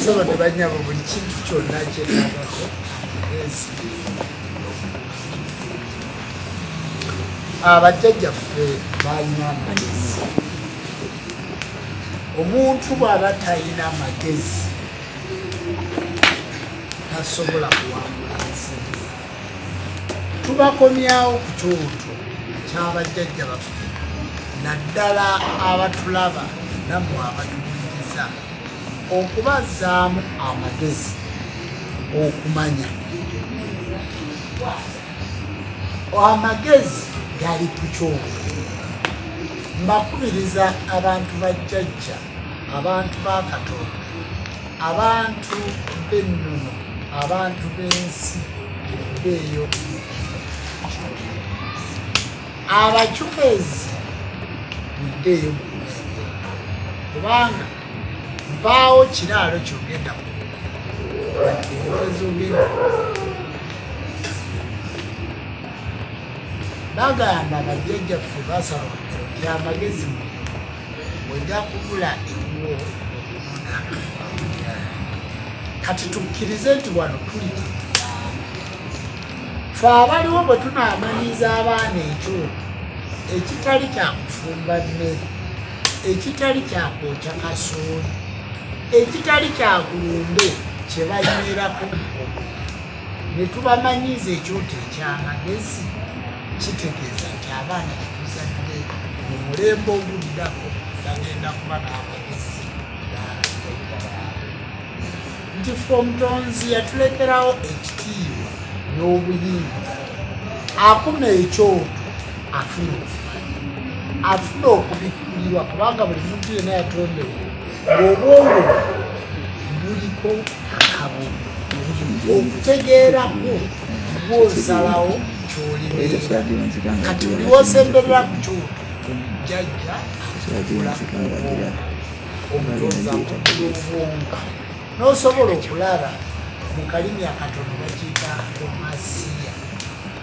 basaba ne banyabo buli kintu kyonna kyetagako magezi. Abajjajjaffe balina amagezi. Omuntu bw'aba talina amagezi tasobola kuwangula nfumu. Tubakomyawo ku kyoto ky'abajjajja baffe, naddala abatulaba nammwe abatuwuliriza, okubazzaamu amagezi okumanya. Amagezi gali ku kyoto. Mbakubiriza abantu bajjajja, abantu ba Katonda, abantu b'ennono, abantu b'ensi beeyo, abacumezi muddeeyo kubanga mpaawo kiraalo kyogenda ezogenda bagamba bajjajjaffe basaba amagezi wejja kubula ewo okumona. Kati tukkirize nti wano tuli fe abaliwo bwe tunaamanyiza abaana ekyoto ekitali kyakufumba mmere, ekitali kyakwokya kasooli, ekitali kyakulumbe kye bayimirako ne tubamanyiza ekyoto ekyamagezi, kitegeeza nti abaana tetuzadde mu mulembe oguddako bagenda kuba n'amagezi. Nti ffe Omutonzi yatulekerawo ekitiibwa n'obuyinza. Akuma ekyoto afuna okumanyi, afuna okubikkulirwa, kubanga buli muntu yenna yatondewo ng'obwongo buliko akabugu okutegeerako bw'osalawo ky'olibeera. Kati buli w'osemberera ku kyoto jjajja akula Omutonzi akugula obwongo n'osobola okulaba mu kalimi akatono bakiyita omasiya,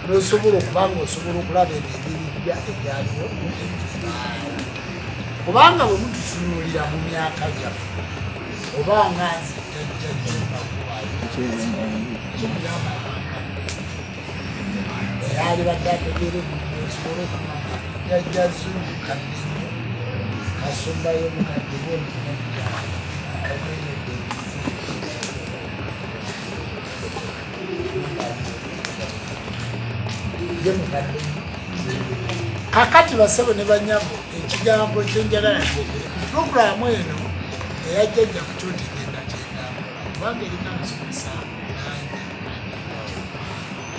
n'osobola okubanga osobola okulaba ebibiribya ebyaliwo kubanga bwe mututunuulira mu myaka gyaffe oba nga nze eyali badde ategeera ebintu osobola okumanya jjajja Zulu kadde nnyo, kasumbayo mukadde bwomujjajja kakati basabo ne banyabo ekigambo kyenjagala kyogere ku puroguramu eno eyajjajja ku kyoto egenda kyegamba kubanga erina musomesa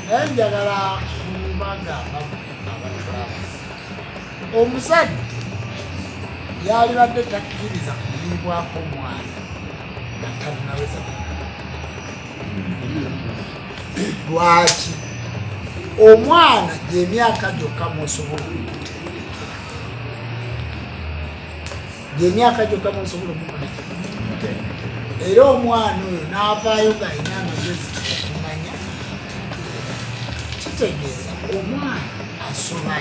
naye njagala kubagamba abatulaba. Omuzadde yali badde takkiriza kuliibwako omwana natanaweza. Lwaki? Omwana gy'emyaka gyokka mw'osobola okutendeka, gy'emyaka gyokka mw'osobola okutendeka, era omwana oyo n'avaayo g'alina amagezi okumanya, kitegeeza omwana asoba